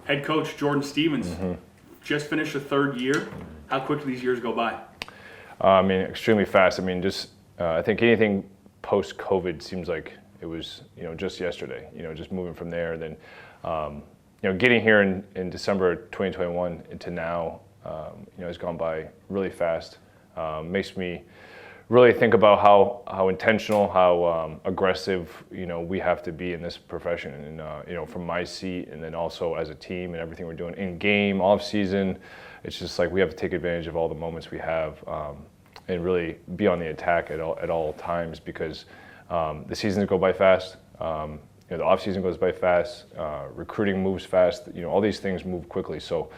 Head coach Jordan Stevens just finished the third year. How quickly these years go by? I mean, extremely fast. I mean, just I think anything post-COVID seems like it was, just yesterday. Just moving from there, then, getting here in December 2021 into now, has gone by really fast. Makes me really think about how intentional, how aggressive, we have to be in this profession. And, from my seat, and then also as a team and everything we're doing in game, off season, it's just like we have to take advantage of all the moments we have and really be on the attack at all times, because the seasons go by fast. The off season goes by fast. Recruiting moves fast. All these things move quickly. So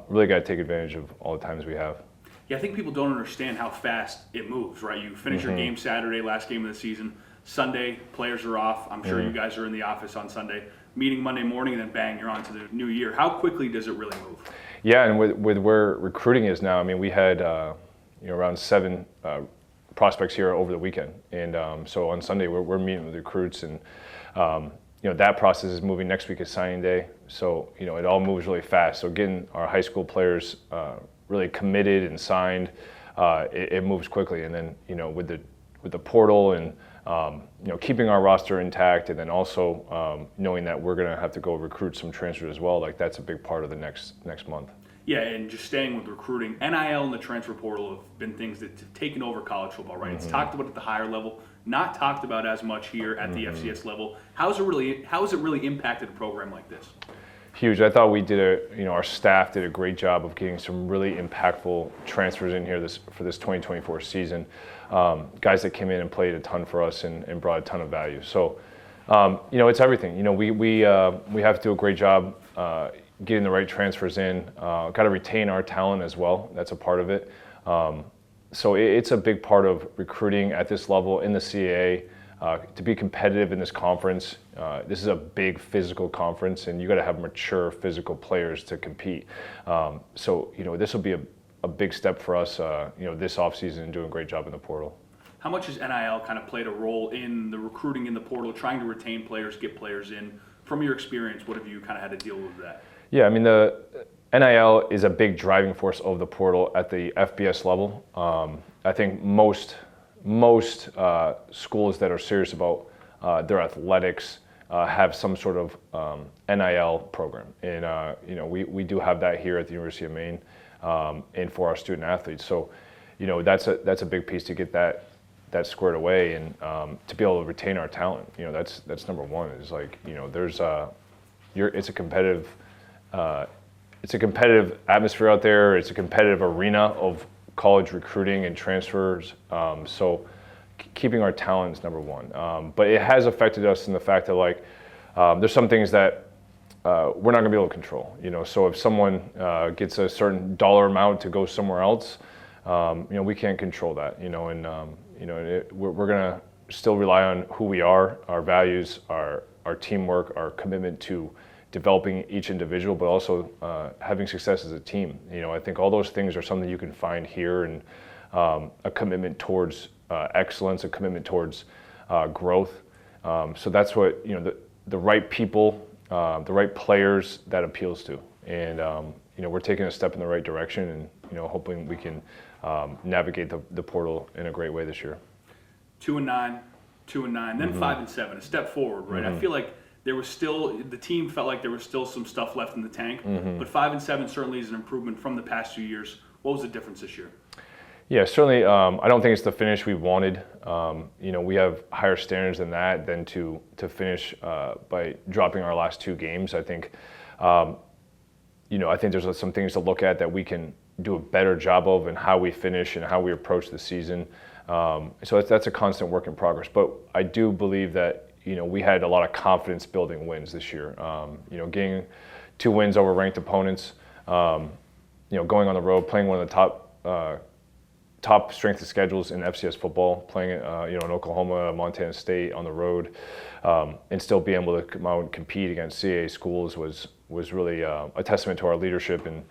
really got to take advantage of all the times we have. Yeah, I think people don't understand how fast it moves, right? You finish your game Saturday, last game of the season. Sunday, players are off. I'm sure you guys are in the office on Sunday. Meeting Monday morning, and then bang, you're on to the new year. How quickly does it really move? Yeah, and with where recruiting is now, I mean, we had around 7 prospects here over the weekend. And so on Sunday, we're meeting with recruits, and that process is moving. Next week is signing day. So, it all moves really fast. So getting our high school players really committed and signed, it moves quickly. And then, with the portal and, keeping our roster intact, and then also knowing that we're going to have to go recruit some transfers as well, like that's a big part of the next month. Yeah, and just staying with recruiting, NIL and the transfer portal have been things that have taken over college football, right? It's talked about at the higher level, not talked about as much here at the FCS level. How has it really impacted a program like this? Huge. I thought we did our staff did a great job of getting some really impactful transfers in here for this 2024 season. Guys that came in and played a ton for us and brought a ton of value. So, it's everything. We have to do a great job getting the right transfers in. Got to retain our talent as well. That's a part of it. So it's a big part of recruiting at this level in the CAA. To be competitive in this conference, this is a big physical conference, and you got to have mature physical players to compete. So this will be a big step for us, this offseason, and doing a great job in the portal. How much has NIL kind of played a role in the recruiting in the portal, trying to retain players, get players in? From your experience, what have you kind of had to deal with that? Yeah, I mean, the NIL is a big driving force of the portal at the FBS level. I think most schools that are serious about their athletics have some sort of NIL program, and we do have that here at the University of Maine, and for our student athletes. So, that's a big piece to get that squared away, and to be able to retain our talent. That's number one. Is like there's it's a competitive atmosphere out there. It's a competitive arena of college recruiting and transfers. So keeping our talent is number one. But it has affected us in the fact that there's some things that we're not going to be able to control. So if someone gets a certain dollar amount to go somewhere else, we can't control that. We're going to still rely on who we are, our values, our teamwork, our commitment to developing each individual, but also having success as a team. I think all those things are something you can find here, and a commitment towards excellence, a commitment towards growth. So that's what the right people, the right players that appeals to, and we're taking a step in the right direction, and hoping we can navigate the portal in a great way this year. 2-9, then 5-7, a step forward, right? I feel like the team felt like there was still some stuff left in the tank, but 5-7 certainly is an improvement from the past 2 years. What was the difference this year? Yeah, certainly. I don't think it's the finish we wanted. We have higher standards than that, than to finish by dropping our last 2 games. I think, I think there's some things to look at that we can do a better job of, and how we finish and how we approach the season. So that's a constant work in progress. But I do believe that we had a lot of confidence building wins this year. Getting 2 wins over ranked opponents. Going on the road, playing one of the top strength of schedules in FCS football, playing in Oklahoma, Montana State on the road, and still being able to come out and compete against CAA schools was really a testament to our leadership and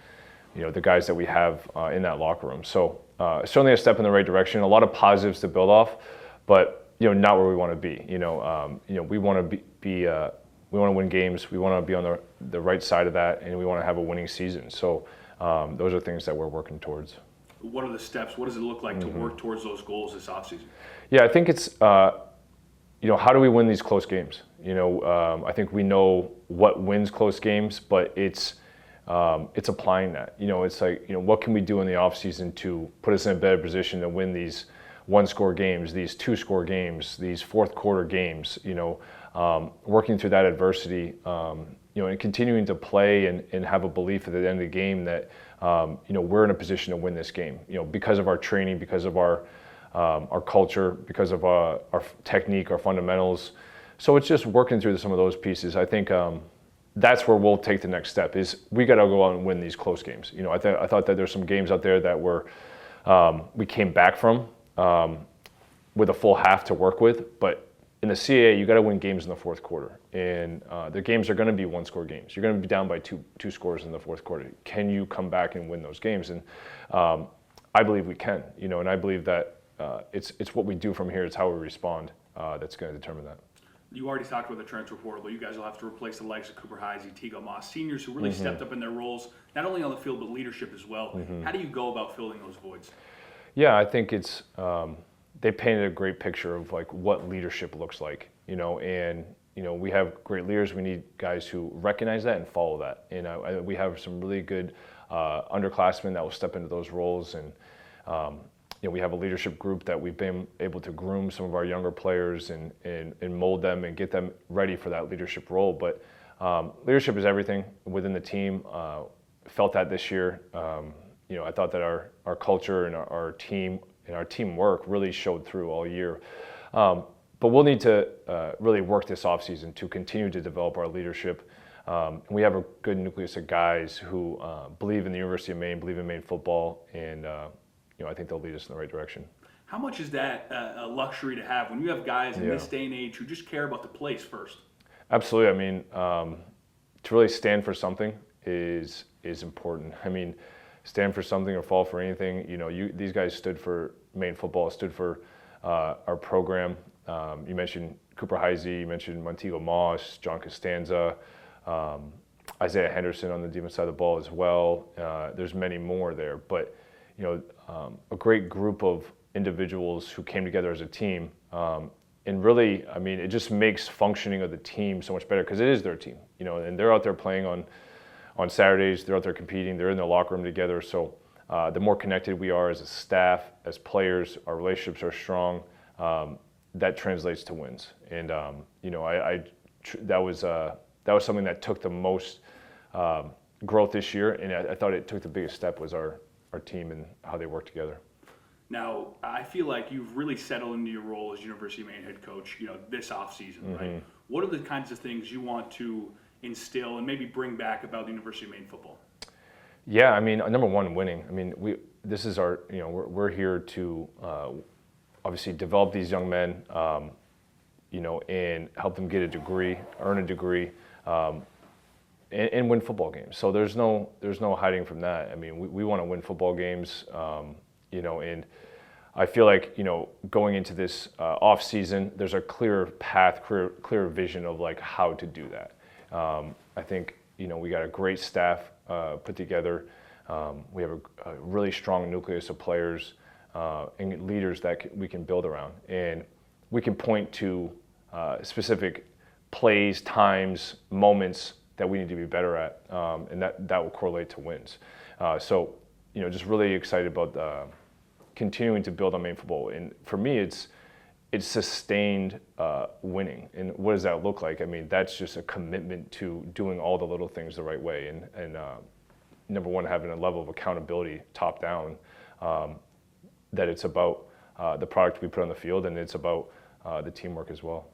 the guys that we have in that locker room. So certainly a step in the right direction. A lot of positives to build off, but not where we want to be. We want to be We want to win games. We want to be on the right side of that, and we want to have a winning season. So those are things that we're working towards. What are the steps? What does it look like to work towards those goals this offseason? Yeah, I think it's, how do we win these close games? I think we know what wins close games, but it's applying that. It's like, what can we do in the offseason to put us in a better position to win these one-score games, these two-score games, these fourth-quarter games, working through that adversity, and continuing to play and have a belief at the end of the game that, we're in a position to win this game, because of our training, because of our culture, because of our technique, our fundamentals. So it's just working through some of those pieces. I think that's where we'll take the next step. Is we got to go out and win these close games. I thought that there's some games out there that we came back from with a full half to work with, but in the CAA, you got to win games in the fourth quarter, and the games are going to be one-score games. You're going to be down by two scores in the fourth quarter. Can you come back and win those games? And I believe we can. And I believe that it's what we do from here. It's how we respond that's going to determine that. You already talked about the transfer portal, but you guys will have to replace the likes of Cooper Heisey, Teagle Moss, seniors who really stepped up in their roles, not only on the field but leadership as well. How do you go about filling those voids? Yeah, I think it's they painted a great picture of like what leadership looks like, and we have great leaders. We need guys who recognize that and follow that. And we have some really good underclassmen that will step into those roles, and we have a leadership group that we've been able to groom some of our younger players and mold them and get them ready for that leadership role. But leadership is everything within the team. Felt that this year. I thought that our culture and our team and our teamwork really showed through all year. But we'll need to really work this offseason to continue to develop our leadership. We have a good nucleus of guys who believe in the University of Maine, believe in Maine football, and I think they'll lead us in the right direction. How much is that a luxury to have when you have guys in this day and age who just care about the place first? Absolutely. I mean, to really stand for something is important. I mean, stand for something or fall for anything. These guys stood for Maine football, stood for our program. You mentioned Cooper Heisey, you mentioned Teagle Moss, John Costanza, Isaiah Henderson on the defense side of the ball as well. There's many more there, but a great group of individuals who came together as a team. And really, I mean, it just makes functioning of the team so much better because it is their team, and they're out there playing on Saturdays, they're out there competing, they're in their locker room together. So the more connected we are as a staff, as players, our relationships are strong, that translates to wins. And that was something that took the most growth this year, and I thought it took the biggest step was our team and how they work together. Now, I feel like you've really settled into your role as University of Maine head coach, this offseason, right? What are the kinds of things you want to instill and maybe bring back about the University of Maine football? Yeah, I mean, number one, winning. I mean, this is our, we're here to obviously develop these young men, and help them get a degree, earn a degree, and win football games. So there's no hiding from that. I mean, we want to win football games, and I feel like, going into this off season, there's a clear path, clear vision of like how to do that. I think, we got a great staff put together. We have a really strong nucleus of players and leaders that we can build around. And we can point to specific plays, times, moments that we need to be better at, and that will correlate to wins. So, just really excited about continuing to build on Maine football. And for me, it's sustained winning. And what does that look like? I mean, that's just a commitment to doing all the little things the right way. And number one, having a level of accountability top down, that it's about the product we put on the field, and it's about the teamwork as well.